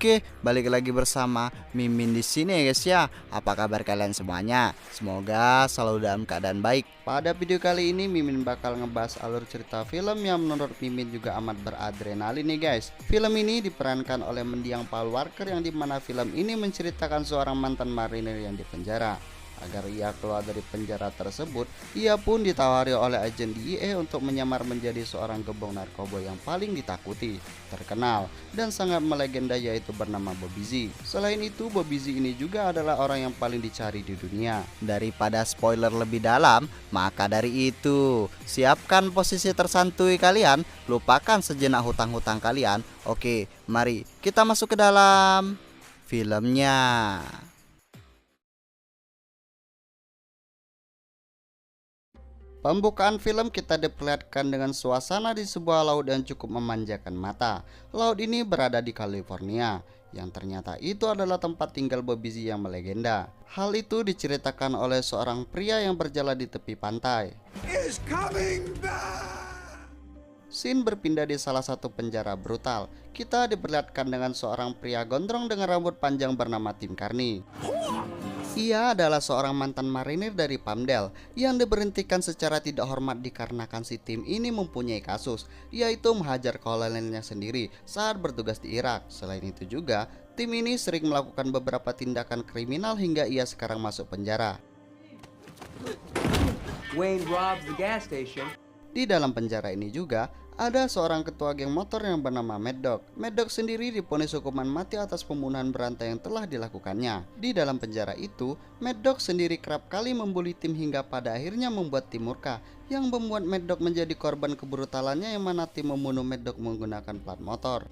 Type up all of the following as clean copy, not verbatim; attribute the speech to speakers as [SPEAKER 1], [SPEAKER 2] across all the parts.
[SPEAKER 1] Oke, balik lagi bersama Mimin di sini ya guys ya. Apa kabar kalian semuanya? Semoga selalu dalam keadaan baik. Pada video kali ini Mimin bakal ngebahas alur cerita film yang menurut Mimin juga amat beradrenalin nih guys. Film ini diperankan oleh mendiang Paul Walker, yang dimana film ini menceritakan seorang mantan marinir yang dipenjara. Agar ia keluar dari penjara tersebut, ia pun ditawari oleh agen DEA untuk menyamar menjadi seorang gembong narkoba yang paling ditakuti, terkenal, dan sangat melegenda, yaitu bernama Bobby Z. Selain itu, Bobby Z ini juga adalah orang yang paling dicari di dunia. Daripada spoiler lebih dalam, maka dari itu, siapkan posisi tersantui kalian, lupakan sejenak hutang-hutang kalian. Oke, mari kita masuk ke dalam filmnya. Pembukaan film kita diperlihatkan dengan suasana di sebuah laut yang cukup memanjakan mata. Laut ini berada di California, yang ternyata itu adalah tempat tinggal Bobby Z yang melegenda. Hal itu diceritakan oleh seorang pria yang berjalan di tepi pantai. Scene berpindah di salah satu penjara brutal. Kita diperlihatkan dengan seorang pria gondrong dengan rambut panjang bernama Tim Carney. Ia adalah seorang mantan marinir dari Palmdale yang diberhentikan secara tidak hormat dikarenakan si Tim ini mempunyai kasus, yaitu menghajar kolonelnya sendiri saat bertugas di Irak. Selain itu juga, Tim ini sering melakukan beberapa tindakan kriminal hingga ia sekarang masuk penjara.
[SPEAKER 2] Wayne robs the gas station.
[SPEAKER 1] Di dalam penjara ini juga ada seorang ketua geng motor yang bernama Mad Dog. Mad Dog sendiri divonis hukuman mati atas pembunuhan berantai yang telah dilakukannya. Di dalam penjara itu, Mad Dog sendiri kerap kali membuli Tim hingga pada akhirnya membuat Tim murka, yang membuat Mad Dog menjadi korban kebrutalannya, yang mana Tim membunuh Mad Dog menggunakan plat motor.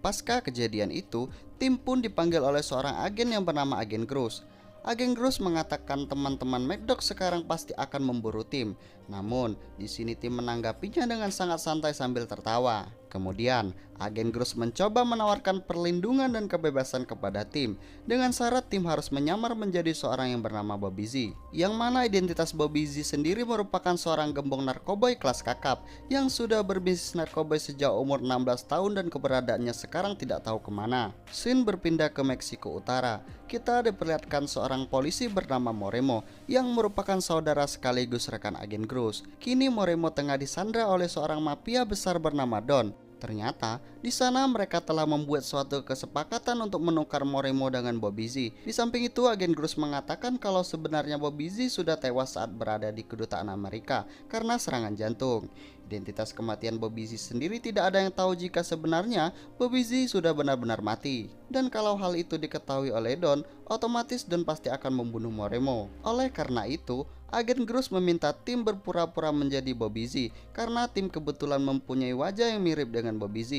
[SPEAKER 1] Pasca kejadian itu, Tim pun dipanggil oleh seorang agen yang bernama Agen Gross. Agen Gross mengatakan teman-teman Mad Dog sekarang pasti akan memburu Tim. Namun, di sini Tim menanggapinya dengan sangat santai sambil tertawa. Kemudian, Agen Gross mencoba menawarkan perlindungan dan kebebasan kepada Tim dengan syarat Tim harus menyamar menjadi seorang yang bernama Bobby Z, yang mana identitas Bobby Z sendiri merupakan seorang gembong narkoba kelas kakap yang sudah berbisnis narkoba sejak umur 16 tahun dan keberadaannya sekarang tidak tahu kemana. Scene berpindah ke Meksiko Utara. Kita diperlihatkan seorang polisi bernama Moremo yang merupakan saudara sekaligus rekan Agen Gross. Kini Moremo tengah disandra oleh seorang mafia besar bernama Don. Ternyata di sana mereka telah membuat suatu kesepakatan untuk menukar Moremo dengan Bobby Z. Di samping itu, Agen Gross mengatakan kalau sebenarnya Bobby Z sudah tewas saat berada di kedutaan Amerika karena serangan jantung. Identitas kematian Bobby Z sendiri tidak ada yang tahu jika sebenarnya Bobby Z sudah benar-benar mati. Dan kalau hal itu diketahui oleh Don, otomatis Don pasti akan membunuh Moremo. Oleh karena itu, Agen Gross meminta Tim berpura-pura menjadi Bobby Z karena Tim kebetulan mempunyai wajah yang mirip dengan Bobby Z.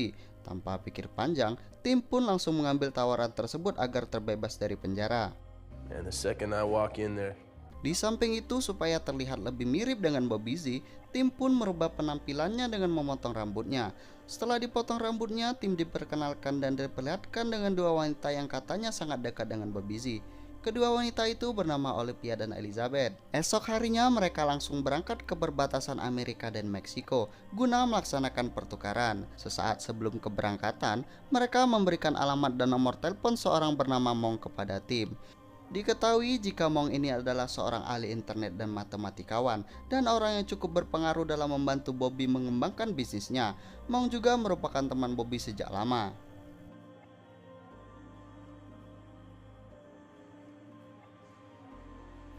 [SPEAKER 1] Tanpa pikir panjang, Tim pun langsung mengambil tawaran tersebut agar terbebas dari penjara.
[SPEAKER 2] And the second I walk in there.
[SPEAKER 1] Di samping itu, supaya terlihat lebih mirip dengan Bobby Z, Tim pun merubah penampilannya dengan memotong rambutnya. Setelah dipotong rambutnya, Tim diperkenalkan dan diperlihatkan dengan dua wanita yang katanya sangat dekat dengan Bobby Z. Kedua wanita itu bernama Olivia dan Elizabeth. Esok harinya mereka langsung berangkat ke perbatasan Amerika dan Meksiko guna melaksanakan pertukaran. Sesaat sebelum keberangkatan, mereka memberikan alamat dan nomor telepon seorang bernama Mong kepada Tim. Diketahui jika Mong ini adalah seorang ahli internet dan matematikawan dan orang yang cukup berpengaruh dalam membantu Bobby mengembangkan bisnisnya. Mong juga merupakan teman Bobby sejak lama.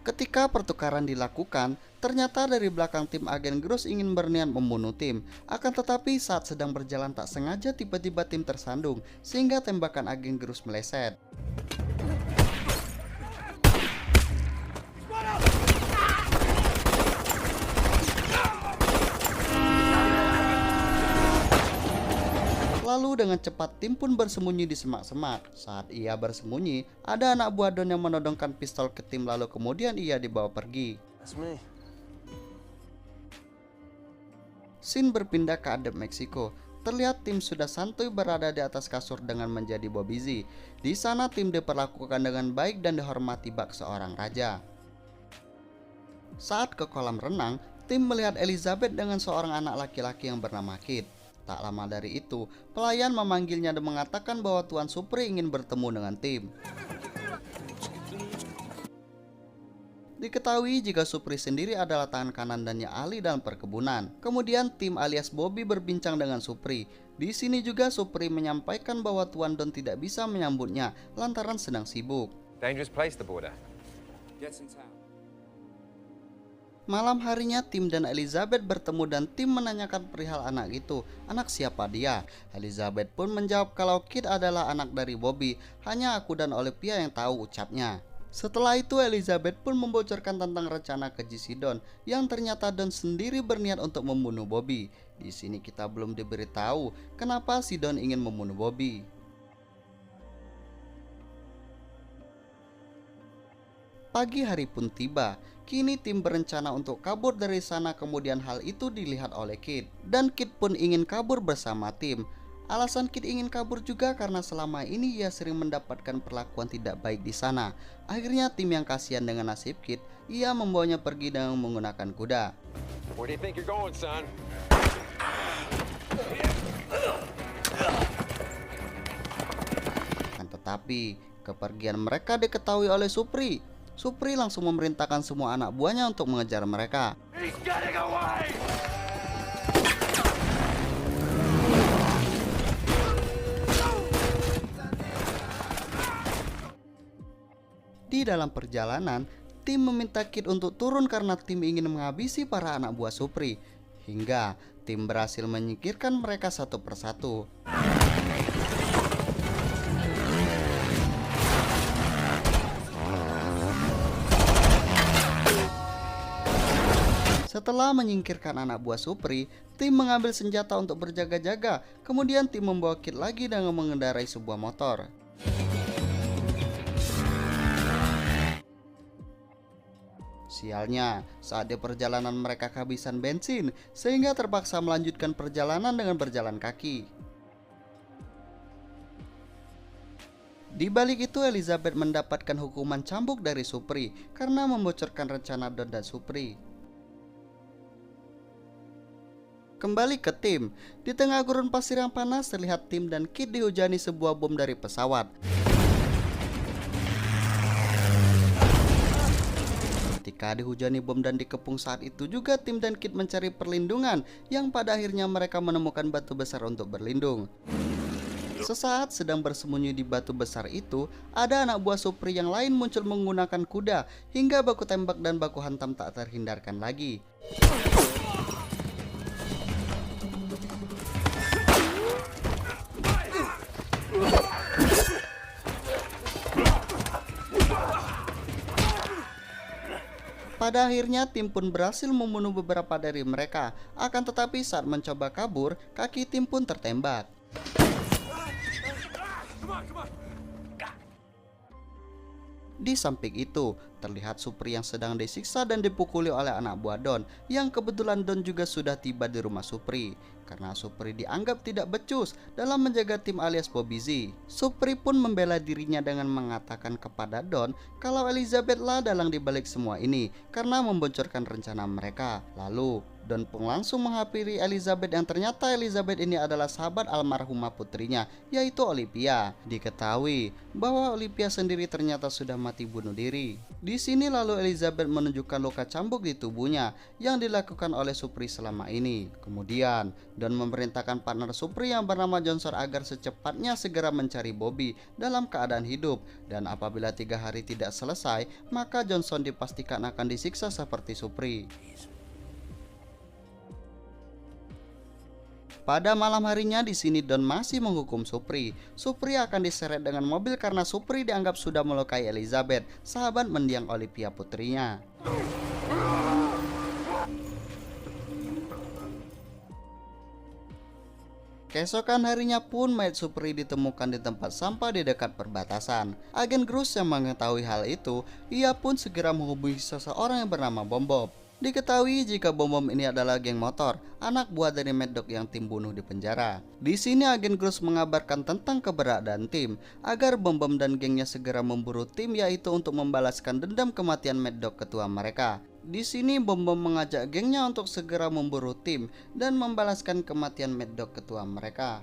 [SPEAKER 1] Ketika pertukaran dilakukan, ternyata dari belakang Tim Agen Gross ingin berniat membunuh Tim. Akan tetapi saat sedang berjalan tak sengaja tiba-tiba Tim tersandung sehingga tembakan Agen Gross meleset. Lalu dengan cepat Tim pun bersembunyi di semak-semak. Saat ia bersembunyi, ada anak buah Don yang menodongkan pistol ke Tim, lalu kemudian ia dibawa pergi.
[SPEAKER 2] That's me.
[SPEAKER 1] Scene berpindah ke Adep Meksiko. Terlihat Tim sudah santuy berada di atas kasur dengan menjadi Bobby Z. Di sana Tim diperlakukan dengan baik dan dihormati bak seorang raja. Saat ke kolam renang, tim melihat Elizabeth dengan seorang anak laki-laki yang bernama Kit. Tak lama dari itu, pelayan memanggilnya dan mengatakan bahwa Tuan Supri ingin bertemu dengan tim. Diketahui jika Supri sendiri adalah tangan kanan dan yang ahli dalam perkebunan. Kemudian tim alias Bobby berbincang dengan Supri. Di sini juga Supri menyampaikan bahwa Tuan Don tidak bisa menyambutnya lantaran sedang sibuk.
[SPEAKER 3] Dangerous place, the border.
[SPEAKER 1] Malam harinya Tim dan Elizabeth bertemu dan Tim menanyakan perihal anak itu. Anak siapa dia? Elizabeth pun menjawab kalau Kit adalah anak dari Bobby. Hanya aku dan Olivia yang tahu, ucapnya. Setelah itu Elizabeth pun membocorkan tentang rencana keji si Don yang ternyata Don sendiri berniat untuk membunuh Bobby. Di sini kita belum diberitahu kenapa si Don ingin membunuh Bobby. Pagi hari pun tiba. Kini Tim berencana untuk kabur dari sana, kemudian hal itu dilihat oleh Kit. Dan Kit pun ingin kabur bersama Tim. Alasan Kit ingin kabur juga karena selama ini ia sering mendapatkan perlakuan tidak baik di sana. Akhirnya Tim yang kasihan dengan nasib Kit, ia membawanya pergi dengan menggunakan kuda.
[SPEAKER 3] Where do you think you're going, son?
[SPEAKER 1] Tetapi kepergian mereka diketahui oleh Supri. Supri langsung memerintahkan semua anak buahnya untuk mengejar mereka.
[SPEAKER 3] He's getting away!
[SPEAKER 1] Di dalam perjalanan, Tim meminta Kit untuk turun karena Tim ingin menghabisi para anak buah Supri. Hingga Tim berhasil menyingkirkan mereka satu persatu. Setelah menyingkirkan anak buah Supri, Tim mengambil senjata untuk berjaga-jaga. Kemudian Tim membawa Kit lagi dengan mengendarai sebuah motor. Sialnya, saat di perjalanan mereka kehabisan bensin, sehingga terpaksa melanjutkan perjalanan dengan berjalan kaki. Di balik itu, Elizabeth mendapatkan hukuman cambuk dari Supri karena membocorkan rencana Don dan Supri. Kembali ke Tim, di tengah gurun pasir yang panas terlihat Tim dan Kit dihujani sebuah bom dari pesawat. Ketika dihujani bom dan dikepung saat itu juga Tim dan Kit mencari perlindungan yang pada akhirnya mereka menemukan batu besar untuk berlindung. Sesaat sedang bersembunyi di batu besar itu, ada anak buah Supri yang lain muncul menggunakan kuda hingga baku tembak dan baku hantam tak terhindarkan lagi. Pada akhirnya Tim pun berhasil membunuh beberapa dari mereka. Akan tetapi saat mencoba kabur, kaki Tim pun tertembak. Di samping itu, terlihat Supri yang sedang disiksa dan dipukuli oleh anak buah Don, yang kebetulan Don juga sudah tiba di rumah Supri. Karena Supri dianggap tidak becus dalam menjaga Tim alias Bobby Z. Supri pun membela dirinya dengan mengatakan kepada Don kalau Elizabeth lah dalang dibalik semua ini karena membocorkan rencana mereka. Lalu Don pun langsung menghampiri Elizabeth yang ternyata Elizabeth ini adalah sahabat almarhumah putrinya, yaitu Olivia. Diketahui bahwa Olivia sendiri ternyata sudah mati bunuh diri. Di sini lalu Elizabeth menunjukkan luka cambuk di tubuhnya yang dilakukan oleh Supri selama ini. Kemudian Don memerintahkan partner Supri yang bernama Johnson agar secepatnya segera mencari Bobby dalam keadaan hidup, dan apabila 3 hari tidak selesai maka Johnson dipastikan akan disiksa seperti Supri. Pada malam harinya di sini Don masih menghukum Supri. Supri akan diseret dengan mobil karena Supri dianggap sudah melukai Elizabeth, sahabat mendiang Olivia putrinya. Keesokan harinya pun mayat Supri ditemukan di tempat sampah di dekat perbatasan. Agen Grus yang mengetahui hal itu, ia pun segera menghubungi seseorang yang bernama Bom Bom. Diketahui jika Bom Bom ini adalah geng motor, anak buah dari Mad Dog yang Tim bunuh di penjara. Di sini agen Grus mengabarkan tentang keberadaan Tim agar Bom Bom dan gengnya segera memburu Tim, yaitu untuk membalaskan dendam kematian Mad Dog ketua mereka. Di sini Bom-Bom mengajak gengnya untuk segera memburu Tim dan membalaskan kematian Mad Dog ketua mereka.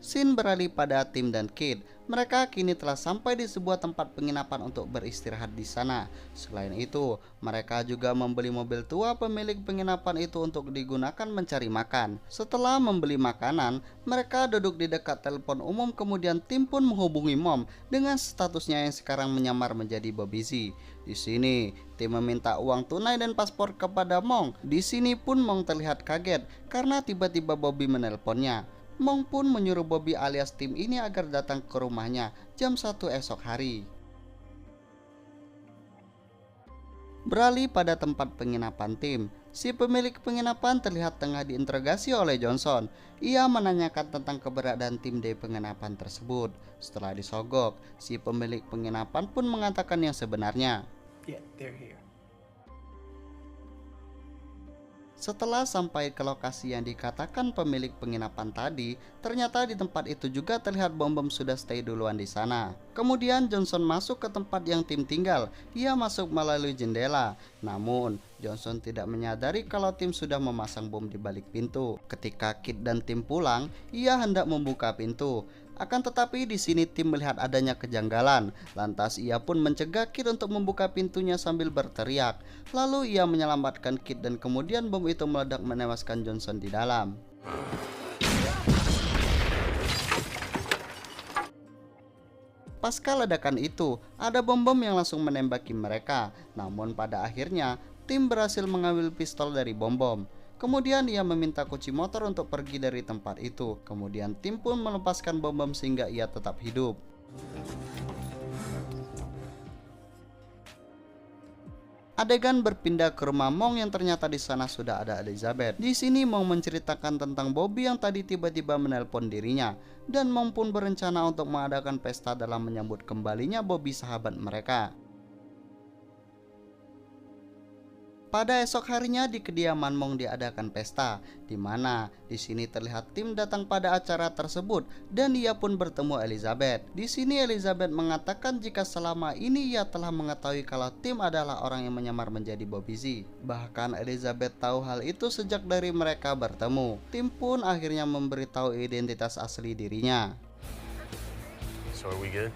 [SPEAKER 1] Scene beralih pada Tim dan Kid. Mereka kini telah sampai di sebuah tempat penginapan untuk beristirahat di sana. Selain itu, mereka juga membeli mobil tua pemilik penginapan itu untuk digunakan mencari makan. Setelah membeli makanan, mereka duduk di dekat telepon umum, kemudian Tim pun menghubungi Mom dengan statusnya yang sekarang menyamar menjadi Bobby Z. Di sini, Tim meminta uang tunai dan paspor kepada Mong. Di sini pun Mong terlihat kaget karena tiba-tiba Bobby menelponnya. Mong pun menyuruh Bobby alias Tim ini agar datang ke rumahnya jam 1 esok hari. Beralih pada tempat penginapan Tim, si pemilik penginapan terlihat tengah diinterogasi oleh Johnson. Ia menanyakan tentang keberadaan Tim di penginapan tersebut. Setelah disogok, si pemilik penginapan pun mengatakan yang sebenarnya.
[SPEAKER 4] Yeah, they're here.
[SPEAKER 1] Setelah sampai ke lokasi yang dikatakan pemilik penginapan tadi, ternyata di tempat itu juga terlihat Bom-Bom sudah stay duluan di sana. Kemudian Johnson masuk ke tempat yang Tim tinggal. Ia masuk melalui jendela. Namun, Johnson tidak menyadari kalau Tim sudah memasang bom di balik pintu. Ketika Kid dan Tim pulang, ia hendak membuka pintu. Akan tetapi di sini Tim melihat adanya kejanggalan. Lantas ia pun mencegah Kid untuk membuka pintunya sambil berteriak. Lalu ia menyelamatkan Kid dan kemudian bom itu meledak menewaskan Johnson di dalam. Pasca ledakan itu, ada bom-bom yang langsung menembaki mereka. Namun pada akhirnya, Tim berhasil mengambil pistol dari bom-bom. Kemudian ia meminta kunci motor untuk pergi dari tempat itu. Kemudian Tim pun melepaskan bom-bom sehingga ia tetap hidup. Adegan berpindah ke rumah Mong yang ternyata di sana sudah ada Elizabeth. Di sini Mong menceritakan tentang Bobby yang tadi tiba-tiba menelpon dirinya, dan Mong pun berencana untuk mengadakan pesta dalam menyambut kembalinya Bobby sahabat mereka. Pada esok harinya di kediaman Mong diadakan pesta, di mana di sini terlihat Tim datang pada acara tersebut dan ia pun bertemu Elizabeth. Di sini Elizabeth mengatakan jika selama ini ia telah mengetahui kalau Tim adalah orang yang menyamar menjadi Bobby Z. Bahkan Elizabeth tahu hal itu sejak dari mereka bertemu. Tim pun akhirnya memberitahu identitas asli dirinya.
[SPEAKER 2] So are we good?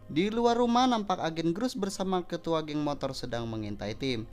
[SPEAKER 1] Di luar rumah nampak agen Grus bersama ketua geng motor sedang mengintai Tim.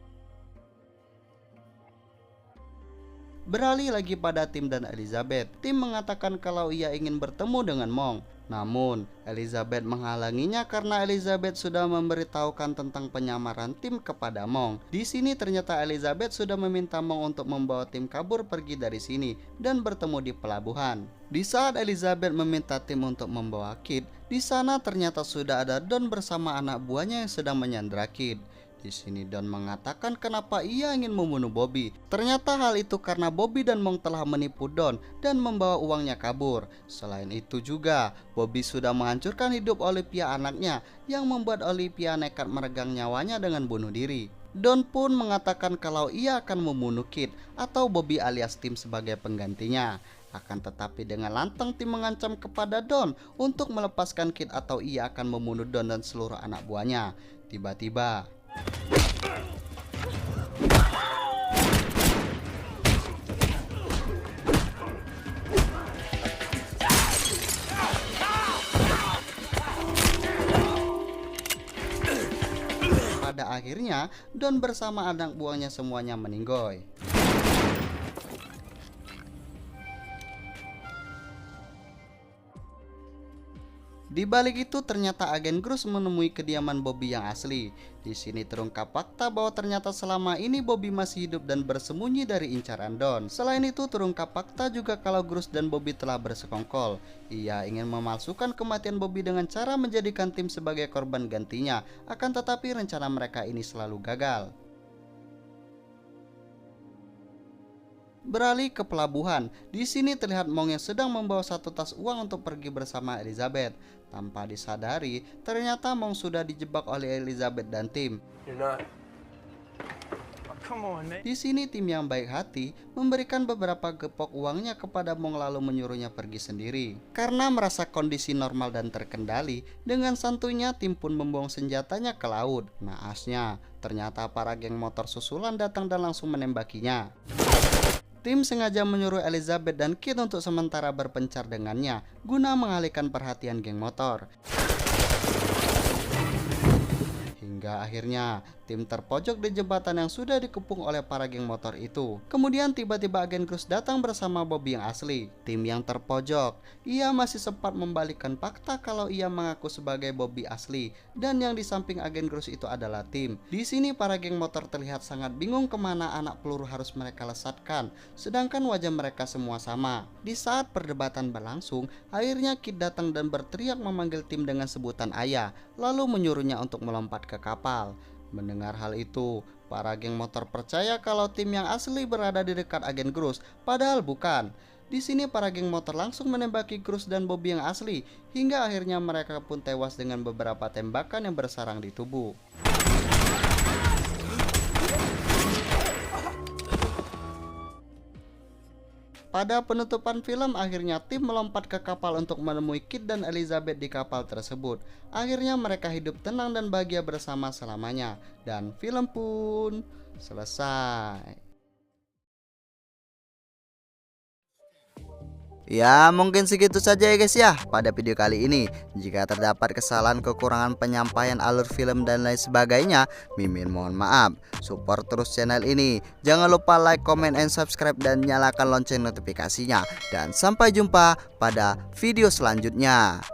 [SPEAKER 1] Beralih lagi pada Tim dan Elizabeth. Tim mengatakan kalau ia ingin bertemu dengan Mong. Namun Elizabeth menghalanginya karena Elizabeth sudah memberitahukan tentang penyamaran Tim kepada Mong. Di sini ternyata Elizabeth sudah meminta Mong untuk membawa Tim kabur pergi dari sini dan bertemu di pelabuhan. Di saat Elizabeth meminta Tim untuk membawa Kid, di sana ternyata sudah ada Don bersama anak buahnya yang sedang menyandra Kid. Di sini Don mengatakan kenapa ia ingin membunuh Bobby. Ternyata hal itu karena Bobby dan Mong telah menipu Don dan membawa uangnya kabur. Selain itu juga, Bobby sudah menghancurkan hidup Olivia anaknya yang membuat Olivia nekat meregang nyawanya dengan bunuh diri. Don pun mengatakan kalau ia akan membunuh Kid atau Bobby alias Tim sebagai penggantinya. Akan tetapi dengan lantang Tim mengancam kepada Don untuk melepaskan Kid atau ia akan membunuh Don dan seluruh anak buahnya. Tiba-tiba pada akhirnya Don bersama anak buahnya semuanya meninggoy. Di balik itu ternyata agen Grus menemui kediaman Bobby yang asli. Di sini terungkap fakta bahwa ternyata selama ini Bobby masih hidup dan bersembunyi dari incaran Don. Selain itu terungkap fakta juga kalau Grus dan Bobby telah bersekongkol. Ia ingin memalsukan kematian Bobby dengan cara menjadikan Tim sebagai korban gantinya. Akan tetapi rencana mereka ini selalu gagal. Beralih ke pelabuhan, di sini terlihat Mong yang sedang membawa satu tas uang untuk pergi bersama Elizabeth. Tanpa disadari, ternyata Mong sudah dijebak oleh Elizabeth dan Tim.
[SPEAKER 2] You're not.
[SPEAKER 4] come on, man.
[SPEAKER 1] Di sini tim yang baik hati memberikan beberapa gepok uangnya kepada Mong lalu menyuruhnya pergi sendiri. Karena merasa kondisi normal dan terkendali, dengan santuinya tim pun membuang senjatanya ke laut. Naasnya, ternyata para geng motor susulan datang dan langsung menembakinya. Tim sengaja menyuruh Elizabeth dan Kit untuk sementara berpencar dengannya guna mengalihkan perhatian geng motor. Hingga akhirnya tim terpojok di jembatan yang sudah dikepung oleh para geng motor itu. Kemudian tiba-tiba agen Cruz datang bersama Bobby yang asli. Tim yang terpojok, ia masih sempat membalikkan fakta kalau ia mengaku sebagai Bobby asli, dan yang di samping agen Cruz itu adalah Tim. Di sini para geng motor terlihat sangat bingung kemana anak peluru harus mereka lesatkan, sedangkan wajah mereka semua sama. Di saat perdebatan berlangsung, akhirnya Kid datang dan berteriak memanggil Tim dengan sebutan ayah, lalu menyuruhnya untuk melompat ke kapal. Mendengar hal itu, para geng motor percaya kalau tim yang asli berada di dekat agen Cruz, padahal bukan. Di sini para geng motor langsung menembaki Cruz dan Bobby yang asli, hingga akhirnya mereka pun tewas dengan beberapa tembakan yang bersarang di tubuh. Pada penutupan film, akhirnya tim melompat ke kapal untuk menemui Kit dan Elizabeth di kapal tersebut. Akhirnya mereka hidup tenang dan bahagia bersama selamanya. Dan film pun selesai. Ya, mungkin segitu saja ya guys ya pada video kali ini. Jika terdapat kesalahan, kekurangan penyampaian alur film dan lain sebagainya, Mimin mohon maaf. Support terus channel ini. Jangan lupa like, comment, and subscribe dan nyalakan lonceng notifikasinya. Dan sampai jumpa pada video selanjutnya.